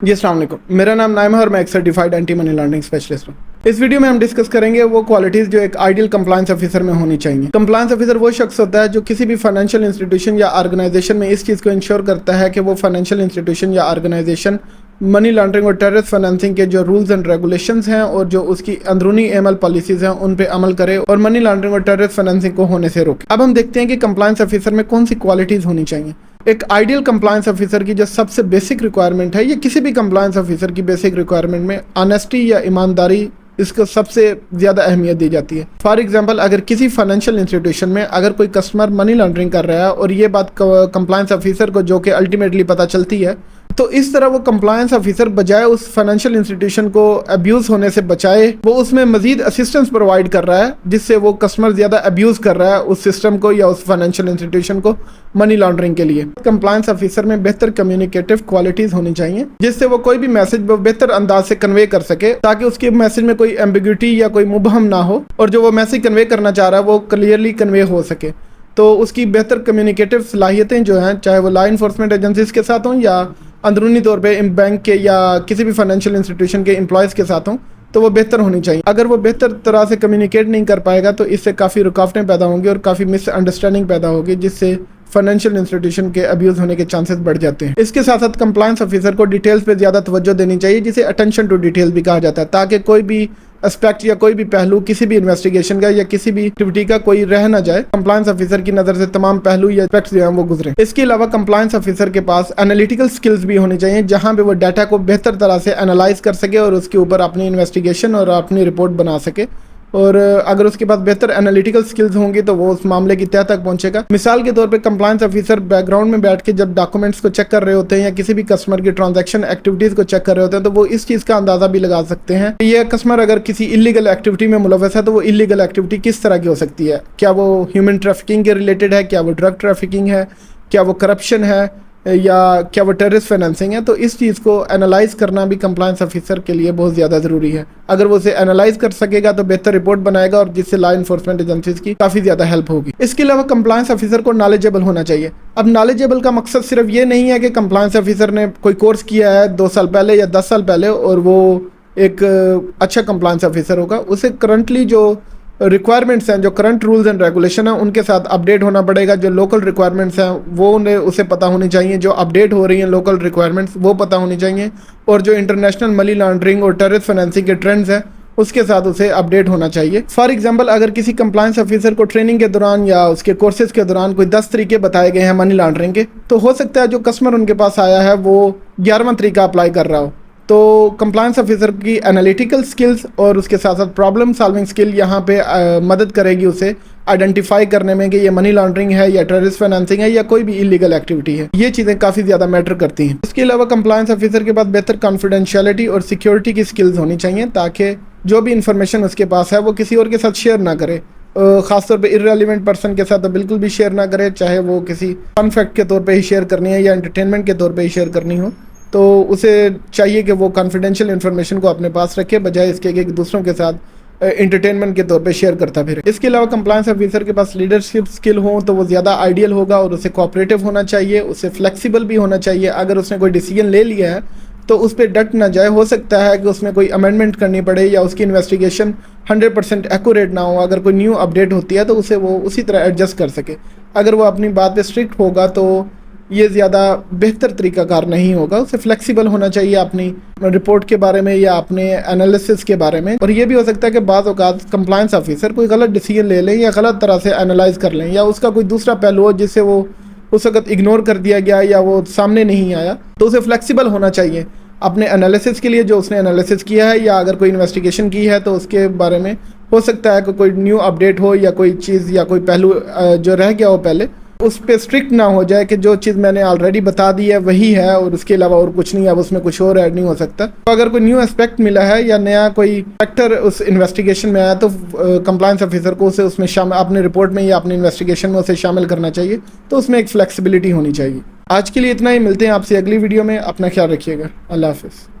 जी अस्सलाम वालेकुम, मेरा नाम नाइम है और मैं एक certified anti money laundering specialist हूँ। इस वीडियो में हम डिस्कस करेंगे वो क्वालिटीज़ जो एक आइडियल कंप्लायंस ऑफिसर में होनी चाहिए। कंप्लायंस ऑफिसर वो शख्स होता है जो किसी भी फाइनेंशियल इंस्टीट्यूशन या ऑर्गेनाइजेशन में इस चीज़ को इंश्योर करता है कि वो फाइनेंशियल इंस्टीट्यूशन या ऑर्गेनाइजेशन मनी लॉन्ड्रिंग और टेररिस्ट फाइनेंसिंग के जो रूल्स एंड रेगुलेशंस हैं और जो उसकी अंदरूनी एमएल पॉलिसीज़ हैं उन पे अमल करे और मनी लॉन्ड्रिंग और टेररिस्ट फाइनेंसिंग को होने से रोके। अब हम देखते हैं कि कंप्लायंस ऑफिसर में कौन सी क्वालिटीज़ होनी चाहिए। एक आइडियल कंप्लायंस ऑफिसर की जो सबसे बेसिक रिक्वायरमेंट है, या किसी भी कंप्लायंस ऑफिसर की बेसिक रिक्वायरमेंट में ऑनेस्टी या ईमानदारी इसको सबसे ज़्यादा अहमियत दी जाती है। फॉर एग्जांपल, अगर किसी फाइनेंशियल इंस्टीट्यूशन में अगर कोई कस्टमर मनी लॉन्ड्रिंग कर रहा है और ये बात कंप्लायंस ऑफिसर को जो कि अल्टीमेटली पता चलती है, तो इस तरह वो कंप्लायंस ऑफिसर बजाय उस फाइनेंशियल इंस्टीट्यूशन को अब्यूज़ होने से बचाए, वो उसमें मजीद असिस्टेंस प्रोवाइड कर रहा है जिससे वो कस्टमर ज़्यादा अब्यूज़ कर रहा है उस सिस्टम को या उस फाइनेंशियल इंस्टीट्यूशन को मनी लॉन्ड्रिंग के लिए। कंप्लायंस ऑफिसर में बेहतर कम्युनिकेटिव क्वालिटीज़ होनी चाहिए जिससे वो कोई भी मैसेज वो बेहतर अंदाज से कन्वे कर सके, ताकि उसके मैसेज में कोई एम्बिग्यूटी या कोई मुबहम ना हो और जो वो मैसेज कन्वे करना चाह रहा है वो क्लियरली कन्वे हो सके। तो उसकी बेहतर कम्युनिकेटिव सलाहियतें जो हैं, चाहे वो लॉ इन्फोर्समेंट एजेंसीज़ के साथ हों या अंदरूनी तौर पे बैंक के या किसी भी फाइनेंशियल इंस्टीट्यूशन के एम्प्लॉयज़ के साथ हों, तो वो बेहतर होनी चाहिए। अगर वो बेहतर तरह से कम्युनिकेट नहीं कर पाएगा तो इससे काफ़ी रुकावटें पैदा होंगी और काफ़ी मिसअंडरस्टैंडिंग पैदा होगी, जिससे फाइनेंशियल इंस्टीट्यूशन के अब्यूज़ होने के चांसेस बढ़ जाते हैं। इसके साथ साथ कंप्लायंस ऑफिसर को डिटेल्स पे ज़्यादा तवज्जो देनी चाहिए, जिसे अटेंशन टू डिटेल्स भी कहा जाता है, ताकि कोई भी एस्पेक्ट या कोई भी पहलू किसी भी इन्वेस्टिगेशन का या किसी भी एक्टिविटी का कोई रह ना जाए। कंप्लायंस ऑफिसर की नज़र से तमाम पहलू या एस्पेक्ट्स जो हैं वो गुजरे। इसके अलावा कंप्लायंस ऑफिसर के पास एनालिटिकल स्किल्स भी होनी चाहिए, जहां पे वो डाटा को बेहतर तरह से एनालाइज कर सके और उसके ऊपर अपनी इन्वेस्टिगेशन और अपनी रिपोर्ट बना सके। और अगर उसके पास बेहतर एनालिटिकल स्किल्स होंगी तो वो उस मामले की तह तक पहुंचेगा। मिसाल के तौर पे कंप्लायंस ऑफिसर बैकग्राउंड में बैठ के जब डॉक्यूमेंट्स को चेक कर रहे होते हैं या किसी भी कस्टमर की ट्रांजैक्शन एक्टिविटीज़ को चेक कर रहे होते हैं, तो वो इस चीज़ का अंदाज़ा भी लगा सकते हैं कि ये कस्टमर अगर किसी इलीगल एक्टिविटी में मुलव्वस है तो वो इलीगल एक्टिविटी किस तरह की हो सकती है। क्या वो ह्यूमन ट्रैफिकिंग के रिलेटेड है, क्या वो ड्रग ट्रैफिकिंग है, क्या वो करप्शन है, या क्या वो टेररिस्ट फाइनेंसिंग है। तो इस चीज़ को एनालाइज करना भी कंप्लायंस ऑफिसर के लिए बहुत ज़्यादा ज़रूरी है। अगर वो उसे एनालाइज कर सकेगा तो बेहतर रिपोर्ट बनाएगा और जिससे लॉ इन्फोर्समेंट एजेंसीज की काफ़ी ज़्यादा हेल्प होगी। इसके अलावा कंप्लायंस ऑफिसर को नॉलेजेबल होना चाहिए। अब नॉलेजेबल का मकसद सिर्फ ये नहीं है कि कंप्लायंस ऑफिसर ने कोई कोर्स किया है 2 साल पहले या 10 साल पहले और वो एक अच्छा कंप्लायंस ऑफिसर होगा। उसे करंटली जो रिक्वायरमेंट्स हैं, जो करंट रूल्स एंड रेगुलेशन हैं, उनके साथ अपडेट होना पड़ेगा। जो लोकल रिक्वायरमेंट्स हैं वो उसे पता होनी चाहिए, जो अपडेट हो रही हैं लोकल रिक्वायरमेंट्स वो पता होनी चाहिए, और जो इंटरनेशनल मनी लॉन्ड्रिंग और टेररिस्ट फाइनेंसिंग के ट्रेंड्स हैं उसके साथ उसे अपडेट होना चाहिए। फॉर एग्जांपल, अगर किसी कंप्लायंस ऑफिसर को ट्रेनिंग के दौरान या उसके कोर्सेज के दौरान कोई 10 तरीके बताए गए हैं मनी लॉन्ड्रिंग के, तो हो सकता है जो कस्टमर उनके पास आया है वो 11वां तरीका अप्लाई कर रहा हो। तो कंप्लायंस ऑफिसर की एनालिटिकल स्किल्स और उसके साथ साथ प्रॉब्लम सॉल्विंग स्किल यहाँ पे मदद करेगी उसे आइडेंटिफाई करने में कि ये मनी लॉन्ड्रिंग है या टेररिस्ट फाइनेंसिंग है या कोई भी इलीगल एक्टिविटी है। ये चीज़ें काफ़ी ज़्यादा मैटर करती हैं। इसके अलावा कंप्लायंस ऑफिसर के पास बेहतर कॉन्फिडेंशियलिटी और सिक्योरिटी की स्किल्स होनी चाहिए, ताकि जो भी इंफॉर्मेशन उसके पास है वो किसी और के साथ शेयर ना करे। ख़ासतौर पे इररेलेवेंट पर्सन के साथ तो बिल्कुल भी शेयर ना करे, चाहे वो किसी फन फैक्ट के तौर पे ही शेयर करनी है या एंटरटेनमेंट के तौर पे ही शेयर करनी हो। तो उसे चाहिए कि वो कॉन्फिडेंशियल इन्फॉर्मेशन को अपने पास रखे, बजाय इसके कि दूसरों के साथ एंटरटेनमेंट के तौर पे शेयर करता फिरे। इसके अलावा कंप्लायंस ऑफिसर के पास लीडरशिप स्किल हो तो वो ज़्यादा आइडियल होगा, और उसे कोऑपरेटिव होना चाहिए, उसे फ्लेक्सिबल भी होना चाहिए। अगर उसने कोई डिसीजन ले लिया है तो उस पर डट ना जाए। हो सकता है कि उसमें कोई अमेंडमेंट करनी पड़े या उसकी इन्वेस्टिगेशन 100% एक्यूरेट ना हो। अगर कोई न्यू अपडेट होती है तो उसे वो उसी तरह एडजस्ट कर सके। अगर वो अपनी बात पे स्ट्रिक्ट होगा तो ये ज़्यादा बेहतर तरीक़ाकार नहीं होगा। उसे फ्लेक्सिबल होना चाहिए अपनी रिपोर्ट के बारे में या अपने एनालिसिस के बारे में। और ये भी हो सकता है कि बाज़ औक़ात कंप्लायंस ऑफिसर कोई गलत डिसीजन ले लें या गलत तरह से एनालाइज कर लें, या उसका कोई दूसरा पहलू हो जिससे वो उस वक्त इग्नोर कर दिया गया या वो सामने नहीं आया। तो उसे फ्लेक्सिबल होना चाहिए अपने एनालिसिस के लिए जो उसने एनालिसिस किया है, या अगर कोई इन्वेस्टिगेशन की है तो उसके बारे में हो सकता है कि कोई न्यू अपडेट हो या कोई चीज़ या कोई पहलू जो रह गया हो पहले, उस पर स्ट्रिक्ट ना हो जाए कि जो चीज़ मैंने ऑलरेडी बता दी है वही है और उसके अलावा और कुछ नहीं है, अब उसमें कुछ और ऐड नहीं हो सकता। तो अगर कोई न्यू एस्पेक्ट मिला है या नया कोई फैक्टर उस इन्वेस्टिगेशन में आया तो कंप्लायंस ऑफिसर को उसे उसमें अपने रिपोर्ट में या अपने इन्वेस्टिगेशन में उसे शामिल करना चाहिए। तो उसमें एक फ्लेक्सिबिलिटी होनी चाहिए। आज के लिए इतना ही, मिलते हैं आपसे अगली वीडियो में। अपना ख्याल रखिएगा। अल्लाह हाफिज़।